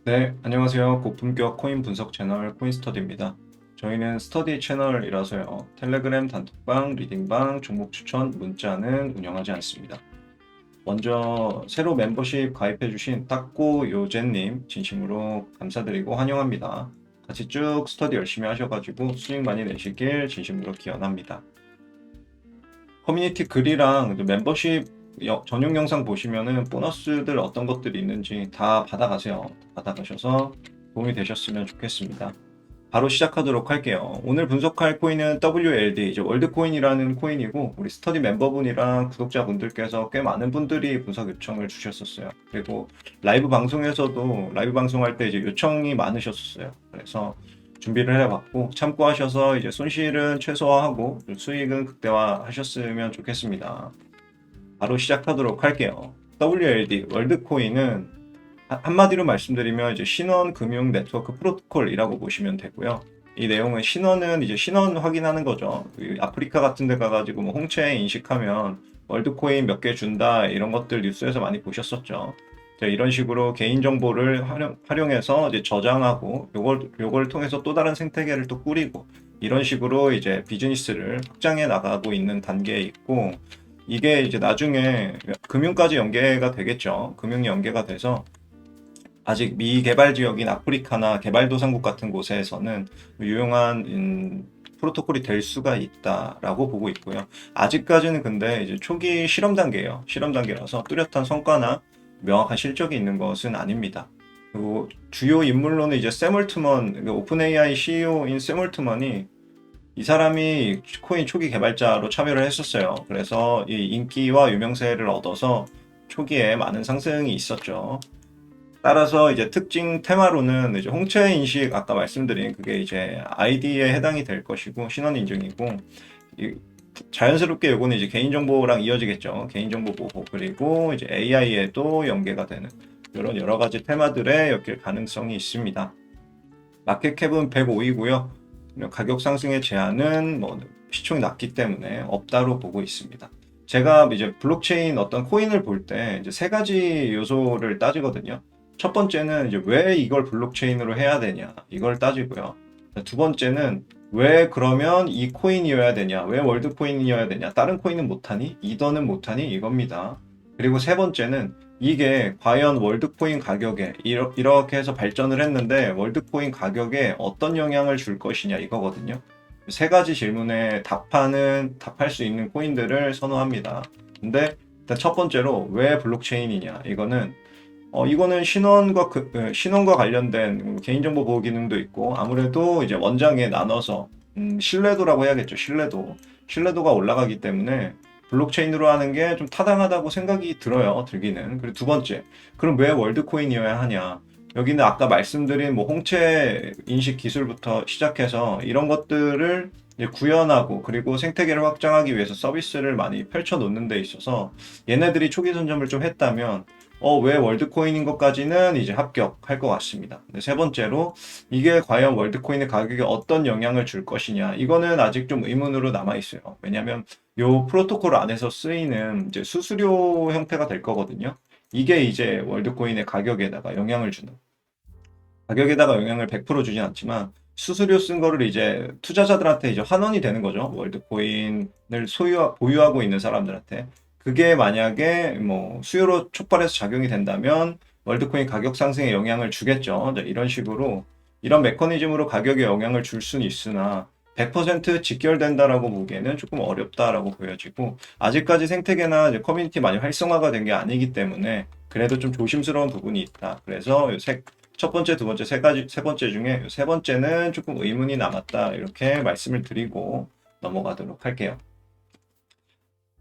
네, 안녕하세요. 고품격 코인 분석 채널 코인스터디입니다. 저희는 스터디 채널이라서요. 텔레그램 단톡방, 리딩방, 종목 추천, 문자는 운영하지 않습니다. 먼저 새로 멤버십 가입해주신 딱고 요제님 진심으로 감사드리고 환영합니다. 같이 쭉 스터디 열심히 하셔가지고 수익 많이 내시길 진심으로 기원합니다. 커뮤니티 글이랑 멤버십 전용 영상 보시면은 보너스들 어떤 것들이 있는지 다 받아가세요. 받아가셔서 도움이 되셨으면 좋겠습니다. 바로 시작하도록 할게요. 오늘 분석할 코인은 WLD, 이제 월드코인이라는 코인이고, 우리 스터디 멤버분이랑 구독자분들께서 꽤 많은 분들이 분석 요청을 주셨었어요. 그리고 라이브 방송에서도, 라이브 방송할 때 이제 요청이 많으셨었어요. 그래서 준비를 해봤고, 참고하셔서 이제 손실은 최소화하고, 수익은 극대화하셨으면 좋겠습니다. 바로 시작하도록 할게요. WLD, 월드코인은 한마디로 말씀드리면 이제 신원 금융 네트워크 프로토콜이라고 보시면 되고요. 이 내용은 신원은 이제 신원 확인하는 거죠. 아프리카 같은 데 가가지고 뭐 홍채 인식하면 월드코인 몇 개 준다 이런 것들 뉴스에서 많이 보셨었죠. 이런 식으로 개인정보를 활용해서 이제 저장하고 요걸 통해서 또 다른 생태계를 또 꾸리고 이런 식으로 이제 비즈니스를 확장해 나가고 있는 단계에 있고 이게 이제 나중에 금융까지 연계가 되겠죠. 금융이 연계가 돼서 아직 미개발 지역인 아프리카나 개발도상국 같은 곳에서는 유용한 프로토콜이 될 수가 있다라고 보고 있고요. 아직까지는 근데 이제 초기 실험 단계예요. 실험 단계라서 뚜렷한 성과나 명확한 실적이 있는 것은 아닙니다. 그리고 주요 인물로는 이제 샘 올트먼, 오픈 AI CEO인 샘 올트먼이 이 사람이 코인 초기 개발자로 참여를 했었어요. 그래서 이 인기와 유명세를 얻어서 초기에 많은 상승이 있었죠. 따라서 이제 특징 테마로는 이제 홍채 인식 아까 말씀드린 그게 이제 아이디에 해당이 될 것이고 신원 인증이고 자연스럽게 요거는 이제 개인정보랑 이어지겠죠. 개인정보 보호 그리고 이제 AI에도 연계가 되는 이런 여러 가지 테마들에 엮일 가능성이 있습니다. 마켓캡은 105이고요. 가격 상승의 제한은 뭐 시총이 낮기 때문에 없다로 보고 있습니다. 제가 이제 블록체인 어떤 코인을 볼 때 이제 세 가지 요소를 따지거든요. 첫 번째는 이제 왜 이걸 블록체인으로 해야 되냐 이걸 따지고요. 두 번째는 왜 그러면 이 코인이어야 되냐, 왜 월드 코인이어야 되냐, 다른 코인은 못하니, 이더는 못하니 이겁니다. 그리고 세 번째는 이게 과연 월드코인 가격에 이렇게 해서 발전을 했는데 월드코인 가격에 어떤 영향을 줄 것이냐 이거거든요. 세 가지 질문에 답할 수 있는 코인들을 선호합니다. 근데 일단 첫 번째로 왜 블록체인이냐 이거는 신원과 관련된 개인정보 보호 기능도 있고 아무래도 이제 원장에 나눠서 신뢰도라고 해야겠죠. 신뢰도가 올라가기 때문에 블록체인으로 하는 게 좀 타당하다고 생각이 들기는. 그리고 두 번째, 그럼 왜 월드코인이어야 하냐? 여기는 아까 말씀드린 뭐 홍채 인식 기술부터 시작해서 이런 것들을 이제 구현하고 그리고 생태계를 확장하기 위해서 서비스를 많이 펼쳐 놓는 데 있어서 얘네들이 초기 선점을 좀 했다면 왜 월드코인인 것까지는 이제 합격할 것 같습니다. 세 번째로 이게 과연 월드코인의 가격에 어떤 영향을 줄 것이냐 이거는 아직 좀 의문으로 남아 있어요. 왜냐하면 요 프로토콜 안에서 쓰이는 이제 수수료 형태가 될 거거든요. 이게 이제 월드코인의 가격에다가 영향을 100% 주진 않지만 수수료 쓴 거를 이제 투자자들한테 이제 환원이 되는 거죠. 월드코인을 보유하고 있는 사람들한테. 그게 만약에 뭐 수요로 촉발해서 작용이 된다면 월드코인 가격 상승에 영향을 주겠죠. 이런 식으로 이런 메커니즘으로 가격에 영향을 줄 수는 있으나 100% 직결된다라고 보기에는 조금 어렵다라고 보여지고 아직까지 생태계나 이제 커뮤니티 많이 활성화가 된 게 아니기 때문에 그래도 좀 조심스러운 부분이 있다. 그래서 첫 번째, 두 번째, 세 번째 중에 세 번째는 조금 의문이 남았다. 이렇게 말씀을 드리고 넘어가도록 할게요.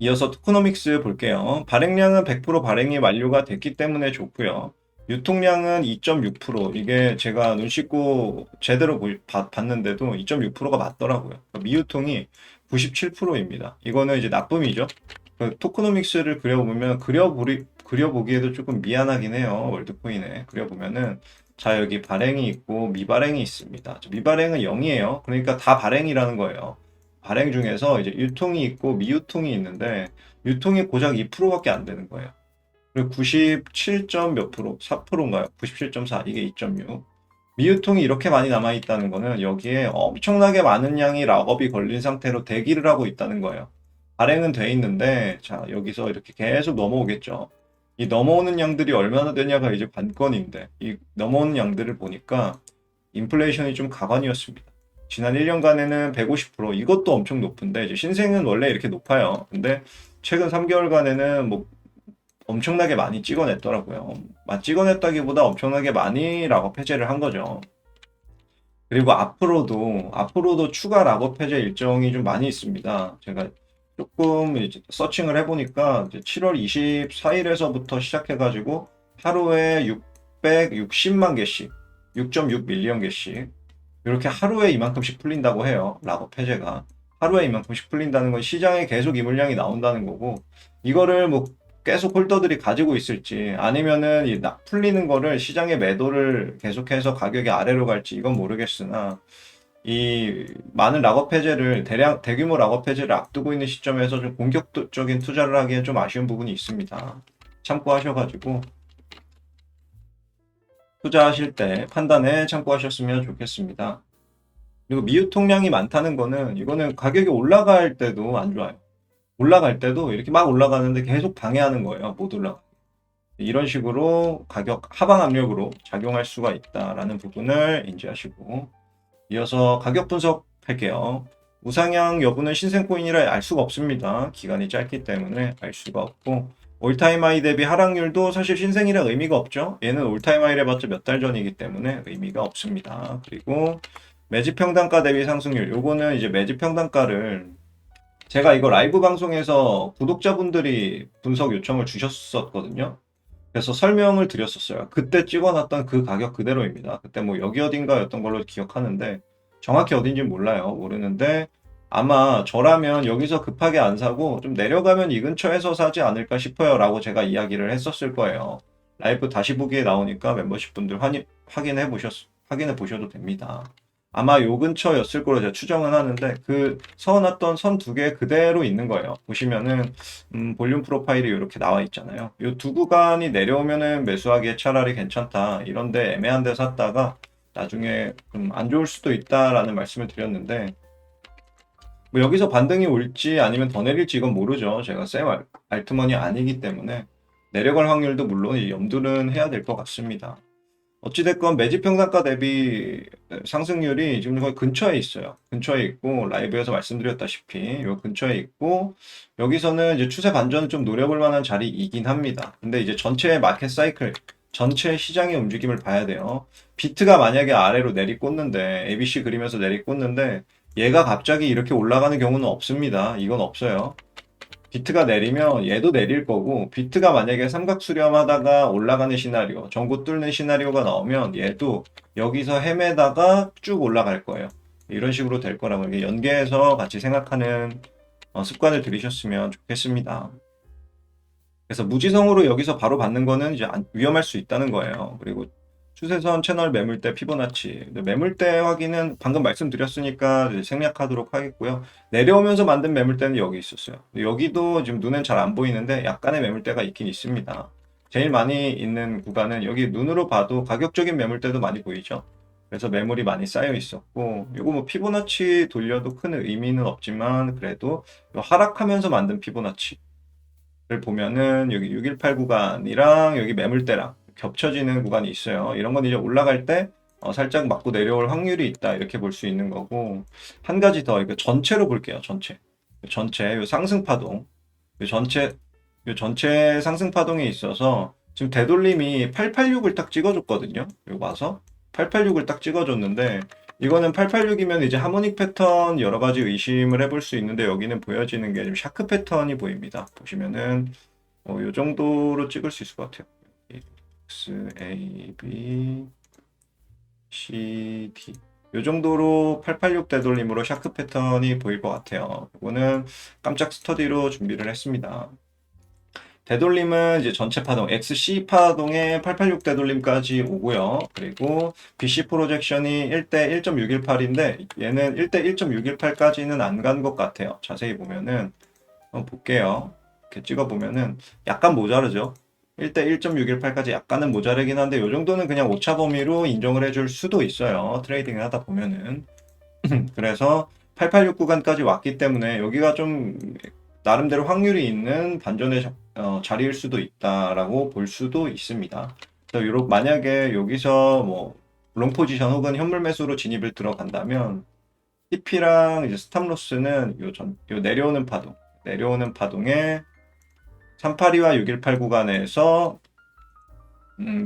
이어서 토크노믹스 볼게요. 발행량은 100% 발행이 완료가 됐기 때문에 좋고요. 유통량은 2.6%. 이게 제가 눈 씻고 제대로 봤는데도 2.6%가 맞더라고요. 미유통이 97%입니다. 이거는 이제 나쁨이죠. 토크노믹스를 그려보기에도 조금 미안하긴 해요. 월드코인에. 그려보면은, 자, 여기 발행이 있고 미발행이 있습니다. 미발행은 0이에요. 그러니까 다 발행이라는 거예요. 발행 중에서 이제 유통이 있고 미유통이 있는데, 유통이 고작 2%밖에 안 되는 거예요. 그리고 97. 몇 프로? 4%인가요? 97.4. 이게 2.6. 미유통이 이렇게 많이 남아있다는 거는 여기에 엄청나게 많은 양이 락업이 걸린 상태로 대기를 하고 있다는 거예요. 발행은 돼 있는데, 자, 여기서 이렇게 계속 넘어오겠죠. 이 넘어오는 양들이 얼마나 되냐가 이제 관건인데, 이 넘어오는 양들을 보니까 인플레이션이 좀 가관이었습니다. 지난 1년간에는 150%, 이것도 엄청 높은데, 이제 신생은 원래 이렇게 높아요. 근데 최근 3개월간에는 뭐 엄청나게 많이 찍어냈더라고요. 찍어냈다기보다 엄청나게 많이 락업 해제를 한 거죠. 그리고 앞으로도 추가 락업 해제 일정이 좀 많이 있습니다. 제가 조금 이제 서칭을 해보니까 이제 7월 24일에서부터 시작해가지고 하루에 660만 개씩, 6.6 밀리언 개씩 이렇게 하루에 이만큼씩 풀린다고 해요. 락업 해제가. 하루에 이만큼씩 풀린다는 건 시장에 계속 이 물량이 나온다는 거고, 이거를 뭐 계속 홀더들이 가지고 있을지 아니면은 풀리는 거를 시장의 매도를 계속해서 가격이 아래로 갈지 이건 모르겠으나, 이 많은 락업 해제를 대규모 락업 해제를 앞두고 있는 시점에서 좀 공격적인 투자를 하기엔 좀 아쉬운 부분이 있습니다. 참고하셔가지고 투자하실 때 판단에 참고하셨으면 좋겠습니다. 그리고 미유 통량이 많다는 거는, 이거는 가격이 올라갈 때도 안 좋아요. 올라갈 때도 이렇게 막 올라가는데 계속 방해하는 거예요. 못 올라가. 이런 식으로 가격 하방 압력으로 작용할 수가 있다라는 부분을 인지하시고, 이어서 가격 분석할게요. 우상향 여부는 신생코인이라 알 수가 없습니다. 기간이 짧기 때문에 알 수가 없고, 올타임 하이 대비 하락률도 사실 신생이라 의미가 없죠. 얘는 올타임 하이를 해봤자 몇 달 전이기 때문에 의미가 없습니다. 그리고 매집 평단가 대비 상승률, 요거는 이제 매집 평단가를 제가 이거 라이브 방송에서 구독자분들이 분석 요청을 주셨었거든요. 그래서 설명을 드렸었어요. 그때 찍어놨던 그 가격 그대로입니다. 그때 뭐 여기 어딘가였던 걸로 기억하는데, 정확히 어딘지 몰라요. 모르는데 아마 저라면 여기서 급하게 안 사고 좀 내려가면 이 근처에서 사지 않을까 싶어요 라고 제가 이야기를 했었을 거예요. 라이브 다시 보기에 나오니까 멤버십 분들 확인해 보셔도 됩니다. 아마 요 근처였을 거로 제가 추정은 하는데, 그 서놨던 선 두 개 그대로 있는 거예요. 보시면은 볼륨 프로파일이 이렇게 나와 있잖아요. 요 두 구간이 내려오면은 매수하기에 차라리 괜찮다. 이런데 애매한 데 샀다가 나중에 좀 안 좋을 수도 있다라는 말씀을 드렸는데, 뭐 여기서 반등이 올지 아니면 더 내릴지 이건 모르죠. 제가 쌤 알트머니 아니기 때문에 내려갈 확률도 물론 염두는 해야 될 것 같습니다. 어찌됐건 매집 평단가 대비 상승률이 지금 거의 근처에 있어요. 근처에 있고, 라이브에서 말씀드렸다시피 요 근처에 있고, 여기서는 이제 추세 반전을 좀 노려볼 만한 자리이긴 합니다. 근데 이제 전체 마켓 사이클, 전체 시장의 움직임을 봐야 돼요. 비트가 만약에 아래로 내리꽂는데, ABC 그리면서 내리꽂는데 얘가 갑자기 이렇게 올라가는 경우는 없습니다. 이건 없어요. 비트가 내리면 얘도 내릴 거고, 비트가 만약에 삼각 수렴하다가 올라가는 시나리오, 전고 뚫는 시나리오가 나오면 얘도 여기서 헤매다가 쭉 올라갈 거예요. 이런 식으로 될 거라고 이렇게 연계해서 같이 생각하는 습관을 들이셨으면 좋겠습니다. 그래서 무지성으로 여기서 바로 받는 거는 이제 위험할 수 있다는 거예요. 그리고 추세선 채널 매물대 피보나치, 매물대 확인은 방금 말씀드렸으니까 이제 생략하도록 하겠고요. 내려오면서 만든 매물대는 여기 있었어요. 여기도 지금 눈엔 잘 안 보이는데 약간의 매물대가 있긴 있습니다. 제일 많이 있는 구간은 여기 눈으로 봐도 가격적인 매물대도 많이 보이죠. 그래서 매물이 많이 쌓여 있었고, 이거 뭐 피보나치 돌려도 큰 의미는 없지만 그래도 하락하면서 만든 피보나치 를 보면은 여기 618 구간이랑 여기 매물대랑 겹쳐지는 구간이 있어요. 이런 건 이제 올라갈 때 살짝 맞고 내려올 확률이 있다, 이렇게 볼 수 있는 거고, 한 가지 더 이거 전체로 볼게요. 전체 요 상승 파동, 요 전체 상승 파동에 있어서 지금 되돌림이 886을 딱 찍어줬거든요. 여기 와서 886을 딱 찍어줬는데, 이거는 886이면 이제 하모닉 패턴 여러 가지 의심을 해볼 수 있는데, 여기는 보여지는 게 좀 샤크 패턴이 보입니다. 보시면은 요 정도로 찍을 수 있을 것 같아요. X, A, B, C, D. 요 정도로 886 되돌림으로 샤크 패턴이 보일 것 같아요. 이거는 깜짝 스터디로 준비를 했습니다. 되돌림은 이제 전체 파동, XC 파동에 886 되돌림까지 오고요. 그리고 BC 프로젝션이 1대 1.618인데 얘는 1대 1.618까지는 안 간 것 같아요. 자세히 보면은 한번 볼게요. 이렇게 찍어 보면은 약간 모자르죠. 1대 1.618까지 약간은 모자르긴 한데 이 정도는 그냥 오차 범위로 인정을 해줄 수도 있어요. 트레이딩을 하다 보면은. 그래서 886 구간까지 왔기 때문에 여기가 좀 나름대로 확률이 있는 반전의 자리일 수도 있다라고 볼 수도 있습니다. 그래서 만약에 여기서 뭐 롱 포지션 혹은 현물 매수로 진입을 들어간다면 TP랑 이제 스탑로스는 요 내려오는 파동에 382와 618 구간에서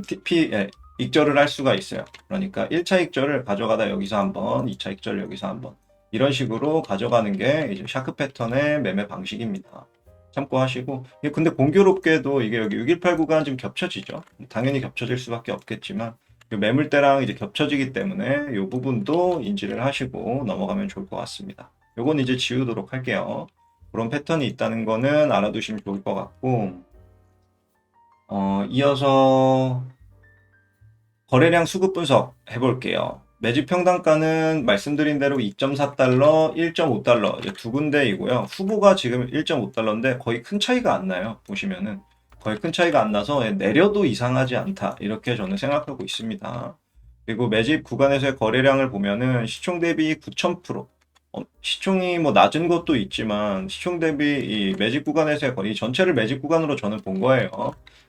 TP 익절을 할 수가 있어요. 그러니까 1차 익절을 가져가다 여기서 한번, 2차 익절 여기서 한번 이런 식으로 가져가는 게 이제 샤크 패턴의 매매 방식입니다. 참고하시고 근데 공교롭게도 이게 여기 618 구간 좀 겹쳐지죠. 당연히 겹쳐질 수밖에 없겠지만 매물대랑 이제 겹쳐지기 때문에 이 부분도 인지를 하시고 넘어가면 좋을 것 같습니다. 요건 이제 지우도록 할게요. 그런 패턴이 있다는 거는 알아두시면 좋을 것 같고 이어서 거래량 수급 분석 해볼게요. 매집 평단가는 말씀드린 대로 2.4달러, 1.5달러 이제 두 군데이고요. 후보가 지금 1.5달러인데 거의 큰 차이가 안 나요. 보시면은 거의 큰 차이가 안 나서 내려도 이상하지 않다 이렇게 저는 생각하고 있습니다. 그리고 매집 구간에서의 거래량을 보면은 시총 대비 9,000%. 시총이 뭐 낮은 것도 있지만 시총 대비 이 매집 구간에서의 거의 전체를 매집 구간으로 저는 본 거예요.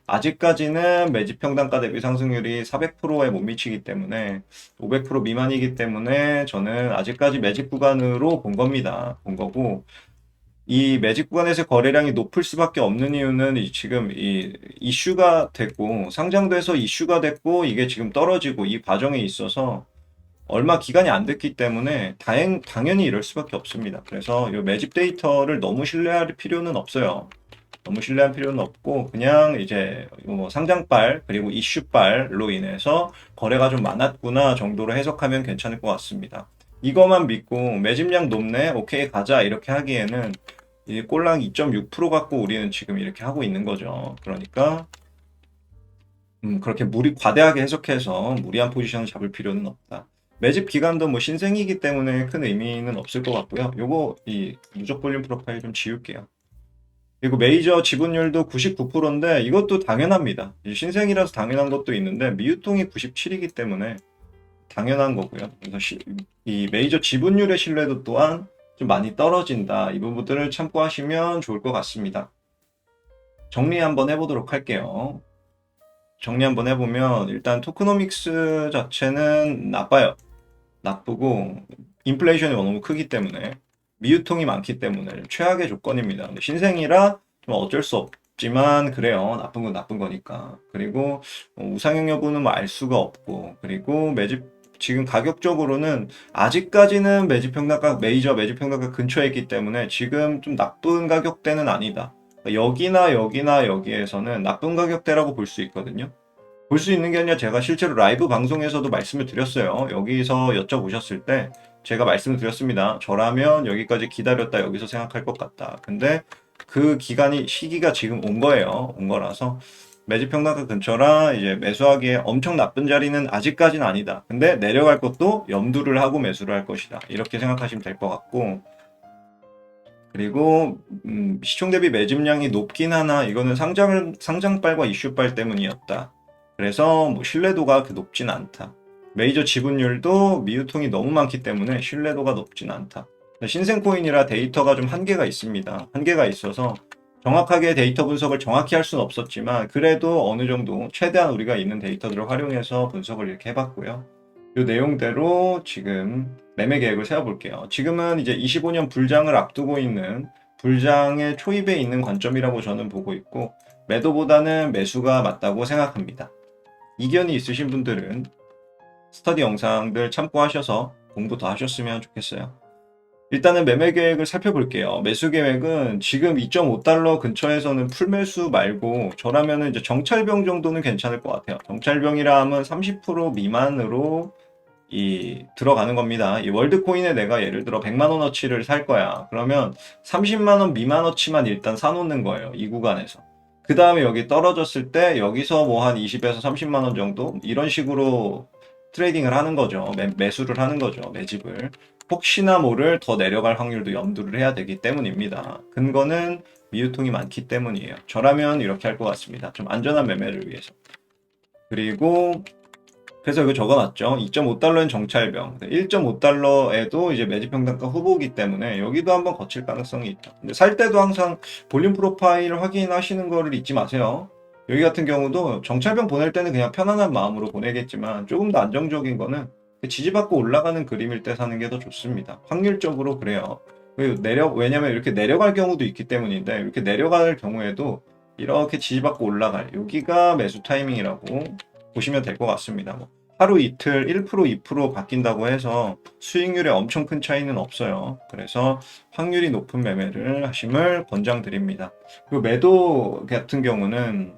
아직까지는 매집 평단가 대비 상승률이 400%에 못 미치기 때문에 500% 미만이기 때문에 저는 아직까지 매집 구간으로 본 겁니다. 본 거고 이 매집 구간에서 거래량이 높을 수밖에 없는 이유는 지금 이 이슈가 됐고 상장돼서 이슈가 됐고 이게 지금 떨어지고 이 과정에 있어서 얼마 기간이 안 됐기 때문에 당연히 이럴 수밖에 없습니다. 그래서 이 매집 데이터를 너무 신뢰할 필요는 없어요. 너무 신뢰할 필요는 없고 그냥 이제 뭐 상장발 그리고 이슈발로 인해서 거래가 좀 많았구나 정도로 해석하면 괜찮을 것 같습니다. 이것만 믿고 매집량 높네 오케이 가자 이렇게 하기에는 이 꼴랑 2.6% 갖고 우리는 지금 이렇게 하고 있는 거죠. 그러니까 그렇게 과대하게 해석해서 무리한 포지션을 잡을 필요는 없다. 매집 기간도 뭐 신생이기 때문에 큰 의미는 없을 것 같고요. 요거 이 누적 볼륨 프로파일 좀 지울게요. 그리고 메이저 지분율도 99%인데 이것도 당연합니다. 신생이라서 당연한 것도 있는데 미유통이 97이기 때문에 당연한 거고요. 그래서 이 메이저 지분율의 신뢰도 또한 좀 많이 떨어진다. 이 부분들을 참고하시면 좋을 것 같습니다. 정리 한번 해보도록 할게요. 정리 한번 해보면 일단 토크노믹스 자체는 나빠요. 나쁘고 인플레이션이 너무 크기 때문에 미유통이 많기 때문에 최악의 조건입니다. 근데 신생이라 좀 어쩔 수 없지만 그래요. 나쁜 건 나쁜 거니까. 그리고 우상향 여부는 뭐 알 수가 없고 그리고 지금 가격적으로는 아직까지는 메이저 매집 평단가 근처에 있기 때문에 지금 좀 나쁜 가격대는 아니다. 여기나 여기에서는 나쁜 가격대라고 볼 수 있거든요. 볼 수 있는 게 아니라 제가 실제로 라이브 방송에서도 말씀을 드렸어요. 여기서 여쭤보셨을 때 제가 말씀을 드렸습니다. 저라면 여기까지 기다렸다 여기서 생각할 것 같다. 근데 그 시기가 지금 온 거예요. 온 거라서 매집 평단가 근처라 이제 매수하기에 엄청 나쁜 자리는 아직까지는 아니다. 근데 내려갈 것도 염두를 하고 매수를 할 것이다. 이렇게 생각하시면 될 것 같고 그리고 시총 대비 매집량이 높긴 하나 이거는 상장빨과 이슈빨 때문이었다. 그래서 뭐 신뢰도가 그렇게 높진 않다. 메이저 지분율도 미유통이 너무 많기 때문에 신뢰도가 높진 않다. 신생코인이라 데이터가 좀 한계가 있습니다. 한계가 있어서 정확하게 데이터 분석을 정확히 할 수는 없었지만 그래도 어느 정도 최대한 우리가 있는 데이터들을 활용해서 분석을 이렇게 해봤고요. 이 내용대로 지금 매매 계획을 세워볼게요. 지금은 이제 25년 불장을 앞두고 있는 불장의 초입에 있는 관점이라고 저는 보고 있고 매도보다는 매수가 맞다고 생각합니다. 이견이 있으신 분들은 스터디 영상들 참고하셔서 공부 더 하셨으면 좋겠어요. 일단은 매매 계획을 살펴볼게요. 매수 계획은 지금 2.5달러 근처에서는 풀매수 말고 저라면 이제 정찰병 정도는 괜찮을 것 같아요. 정찰병이라 하면 30% 미만으로 들어가는 겁니다. 이 월드코인에 내가 예를 들어 100만 원어치를 살 거야. 그러면 30만 원 미만어치만 일단 사놓는 거예요. 이 구간에서. 그 다음에 여기 떨어졌을 때 여기서 뭐 한 20에서 30만 원 정도 이런 식으로 트레이딩을 하는 거죠. 매수를 하는 거죠. 매집을. 혹시나 모를 더 내려갈 확률도 염두를 해야 되기 때문입니다. 근거는 미유통이 많기 때문이에요. 저라면 이렇게 할 것 같습니다. 좀 안전한 매매를 위해서. 그리고 그래서 이거 적어놨죠. 2.5달러인 정찰병. 1.5달러에도 이제 매집 평단가 후보기 때문에 여기도 한번 거칠 가능성이 있다. 근데 살 때도 항상 볼륨 프로파일 확인하시는 거를 잊지 마세요. 여기 같은 경우도 정찰병 보낼 때는 그냥 편안한 마음으로 보내겠지만 조금 더 안정적인 거는 지지받고 올라가는 그림일 때 사는 게 더 좋습니다. 확률적으로 그래요. 왜냐면 이렇게 내려갈 경우도 있기 때문인데 이렇게 내려갈 경우에도 이렇게 지지받고 올라갈 여기가 매수 타이밍이라고 보시면 될 것 같습니다. 뭐 하루 이틀 1% 2% 바뀐다고 해서 수익률에 엄청 큰 차이는 없어요. 그래서 확률이 높은 매매를 하심을 권장드립니다. 그리고 매도 같은 경우는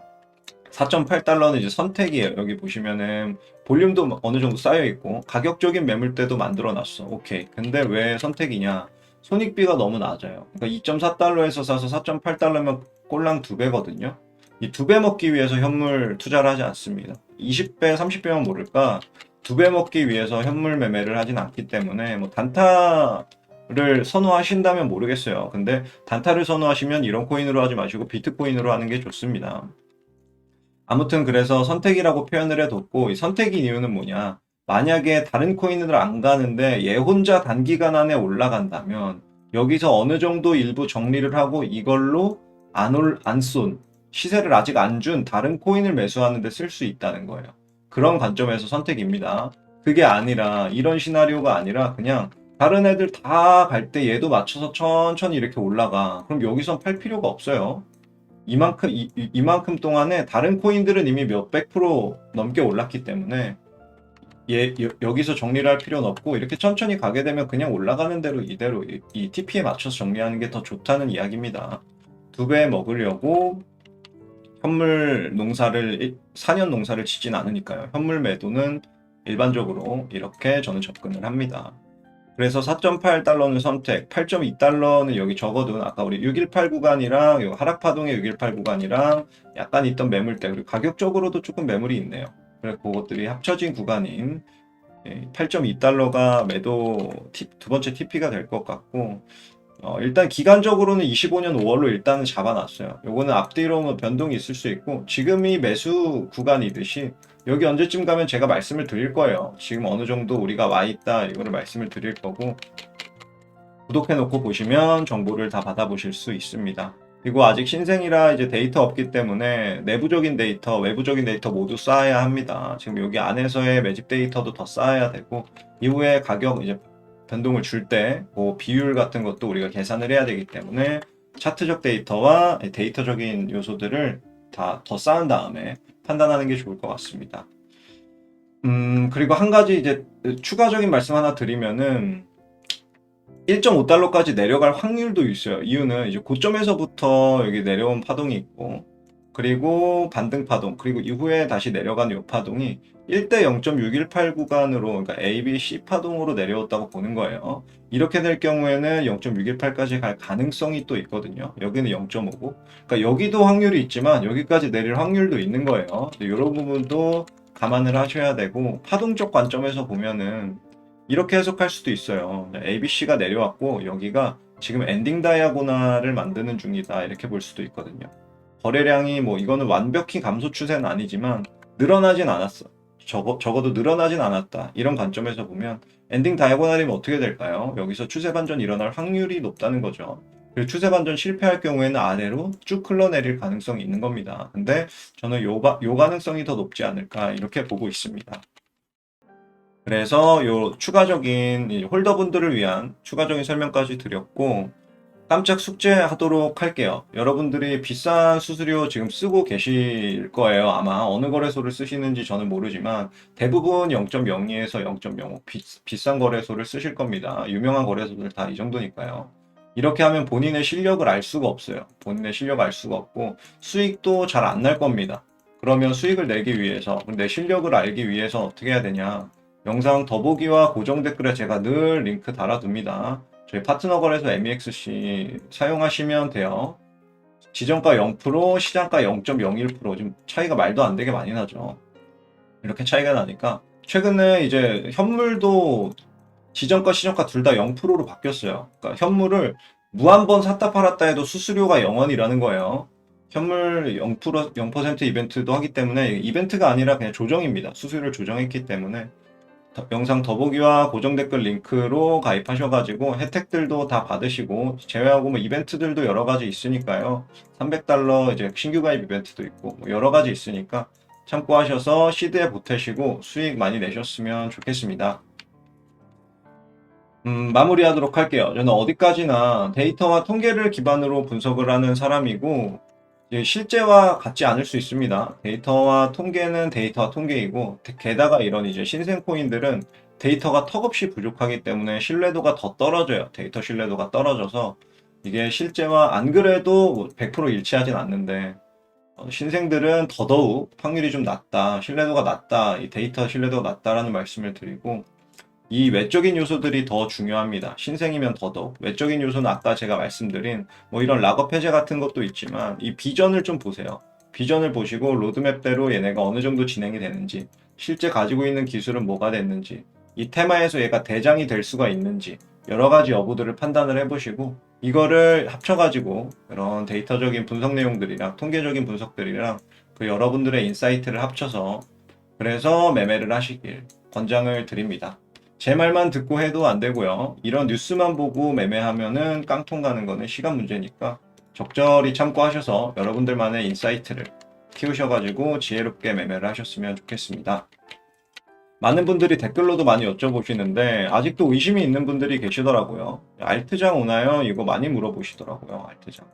4.8달러는 이제 선택이에요. 여기 보시면은 볼륨도 어느 정도 쌓여 있고 가격적인 매물대도 만들어 놨어. 오케이. 근데 왜 선택이냐? 손익비가 너무 낮아요. 그러니까 2.4달러에서 사서 4.8달러면 꼴랑 2배거든요. 이 2배 먹기 위해서 현물 투자를 하지 않습니다. 20배, 30배면 모를까 2배 먹기 위해서 현물 매매를 하진 않기 때문에 뭐 단타를 선호하신다면 모르겠어요. 근데 단타를 선호하시면 이런 코인으로 하지 마시고 비트코인으로 하는 게 좋습니다. 아무튼 그래서 선택이라고 표현을 해뒀고 이 선택인 이유는 뭐냐? 만약에 다른 코인을 안 가는데 얘 혼자 단기간 안에 올라간다면 여기서 어느 정도 일부 정리를 하고 이걸로 안 쏜, 시세를 아직 안 준 다른 코인을 매수하는데 쓸 수 있다는 거예요. 그런 관점에서 선택입니다. 그게 아니라 이런 시나리오가 아니라 그냥 다른 애들 다 갈 때 얘도 맞춰서 천천히 이렇게 올라가. 그럼 여기선 팔 필요가 없어요. 이만큼 동안에 다른 코인들은 이미 몇백 프로 넘게 올랐기 때문에 여기서 정리를 할 필요는 없고 이렇게 천천히 가게 되면 그냥 올라가는 대로 이대로 이 TP에 맞춰서 정리하는 게 더 좋다는 이야기입니다. 2배 먹으려고 현물 농사를 4년 농사를 짓진 않으니까요. 현물 매도는 일반적으로 이렇게 저는 접근을 합니다. 그래서 4.8달러는 선택, 8.2달러는 여기 적어둔 아까 우리 618 구간이랑 요 하락파동의 618 구간이랑 약간 있던 매물대 그리고 가격적으로도 조금 매물이 있네요. 그래서 그것들이 합쳐진 구간인 8.2달러가 매도 두 번째 TP가 될 것 같고 일단 기간적으로는 25년 5월로 일단은 잡아놨어요. 요거는 앞뒤로 뭐 변동이 있을 수 있고 지금이 매수 구간이듯이 여기 언제쯤 가면 제가 말씀을 드릴 거예요. 지금 어느 정도 우리가 와 있다 이거를 말씀을 드릴 거고 구독해 놓고 보시면 정보를 다 받아보실 수 있습니다. 그리고 아직 신생이라 이제 데이터 없기 때문에 내부적인 데이터, 외부적인 데이터 모두 쌓아야 합니다. 지금 여기 안에서의 매집 데이터도 더 쌓아야 되고 이후에 가격 이제 변동을 줄 때 그 비율 같은 것도 우리가 계산을 해야 되기 때문에 차트적 데이터와 데이터적인 요소들을 다 더 쌓은 다음에 판단하는 게 좋을 것 같습니다. 그리고 한 가지 이제 추가적인 말씀 하나 드리면은 1.5달러까지 내려갈 확률도 있어요. 이유는 이제 고점에서부터 여기 내려온 파동이 있고, 그리고 반등 파동, 그리고 이후에 다시 내려간 이 파동이 1대 0.618 구간으로, 그러니까 A, B, C 파동으로 내려왔다고 보는 거예요. 이렇게 될 경우에는 0.618까지 갈 가능성이 또 있거든요. 여기는 0.5고, 그러니까 여기도 확률이 있지만 여기까지 내릴 확률도 있는 거예요. 이런 부분도 감안을 하셔야 되고, 파동적 관점에서 보면은 이렇게 해석할 수도 있어요. ABC가 내려왔고 여기가 지금 엔딩 다이아고날을 만드는 중이다 이렇게 볼 수도 있거든요. 거래량이 뭐 이거는 완벽히 감소 추세는 아니지만 늘어나진 않았어. 적어도 늘어나진 않았다. 이런 관점에서 보면 엔딩 다이아고날이면 어떻게 될까요? 여기서 추세 반전 일어날 확률이 높다는 거죠. 그리고 추세 반전 실패할 경우에는 아래로 쭉 흘러내릴 가능성이 있는 겁니다. 근데 저는 요 가능성이 더 높지 않을까 이렇게 보고 있습니다. 그래서 요 추가적인 홀더분들을 위한 추가적인 설명까지 드렸고 깜짝 숙제하도록 할게요. 여러분들이 비싼 수수료 지금 쓰고 계실 거예요. 아마 어느 거래소를 쓰시는지 저는 모르지만 대부분 0.02에서 0.05 비싼 거래소를 쓰실 겁니다. 유명한 거래소들 다 이 정도니까요. 이렇게 하면 본인의 실력을 알 수가 없어요. 본인의 실력을 알 수가 없고 수익도 잘 안 날 겁니다. 그러면 수익을 내기 위해서 내 실력을 알기 위해서 어떻게 해야 되냐? 영상 더보기와 고정 댓글에 제가 늘 링크 달아둡니다. 저희 파트너 거래소 MEXC 사용하시면 돼요. 지정가 0%, 시장가 0.01% 지금 차이가 말도 안 되게 많이 나죠. 이렇게 차이가 나니까 최근에 이제 현물도 지정가, 시정가 둘 다 0%로 바뀌었어요. 그러니까 현물을 무한 번 샀다 팔았다 해도 수수료가 0원이라는 거예요. 현물 0% 이벤트도 하기 때문에 이벤트가 아니라 그냥 조정입니다. 수수료를 조정했기 때문에 영상 더보기와 고정 댓글 링크로 가입하셔가지고 혜택들도 다 받으시고 제외하고 뭐 이벤트들도 여러 가지 있으니까요. 300달러 이제 신규 가입 이벤트도 있고 뭐 여러 가지 있으니까 참고하셔서 시드에 보태시고 수익 많이 내셨으면 좋겠습니다. 마무리하도록 할게요. 저는 어디까지나 데이터와 통계를 기반으로 분석을 하는 사람이고, 이제 실제와 같지 않을 수 있습니다. 데이터와 통계는 데이터와 통계이고, 게다가 이런 이제 신생 코인들은 데이터가 턱없이 부족하기 때문에 신뢰도가 더 떨어져요. 데이터 신뢰도가 떨어져서 이게 실제와 안 그래도 100% 일치하진 않는데, 신생들은 더더욱 확률이 좀 낮다, 신뢰도가 낮다, 이 데이터 신뢰도가 낮다라는 말씀을 드리고, 이 외적인 요소들이 더 중요합니다. 신생이면 더더욱. 외적인 요소는 아까 제가 말씀드린 뭐 이런 락업 해제 같은 것도 있지만 이 비전을 좀 보세요. 비전을 보시고 로드맵대로 얘네가 어느 정도 진행이 되는지, 실제 가지고 있는 기술은 뭐가 됐는지, 이 테마에서 얘가 대장이 될 수가 있는지 여러 가지 여부들을 판단을 해보시고 이거를 합쳐가지고 이런 데이터적인 분석 내용들이랑 통계적인 분석들이랑 그 여러분들의 인사이트를 합쳐서 그래서 매매를 하시길 권장을 드립니다. 제 말만 듣고 해도 안 되고요. 이런 뉴스만 보고 매매하면은 깡통 가는 거는 시간 문제니까 적절히 참고하셔서 여러분들만의 인사이트를 키우셔가지고 지혜롭게 매매를 하셨으면 좋겠습니다. 많은 분들이 댓글로도 많이 여쭤보시는데 아직도 의심이 있는 분들이 계시더라고요. 알트장 오나요? 이거 많이 물어보시더라고요. 알트장.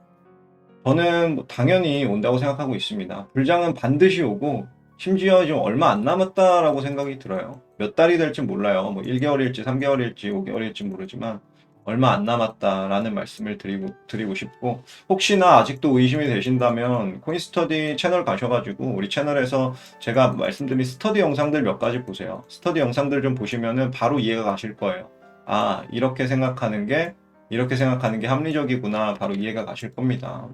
저는 뭐 당연히 온다고 생각하고 있습니다. 불장은 반드시 오고 심지어 지금 얼마 안 남았다라고 생각이 들어요. 몇 달이 될지 몰라요. 뭐 1개월일지 3개월일지 5개월일지 모르지만 얼마 안 남았다라는 말씀을 드리고 싶고 혹시나 아직도 의심이 되신다면 코인스터디 채널 가셔가지고 우리 채널에서 제가 말씀드린 스터디 영상들 몇 가지 보세요. 스터디 영상들 좀 보시면은 바로 이해가 가실 거예요. 아, 이렇게 생각하는 게 합리적이구나. 바로 이해가 가실 겁니다.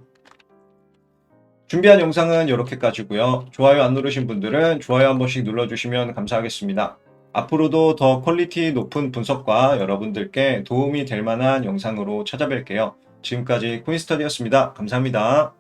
준비한 영상은 이렇게까지고요. 좋아요 안 누르신 분들은 좋아요 한 번씩 눌러주시면 감사하겠습니다. 앞으로도 더 퀄리티 높은 분석과 여러분들께 도움이 될 만한 영상으로 찾아뵐게요. 지금까지 코인스터디였습니다. 감사합니다.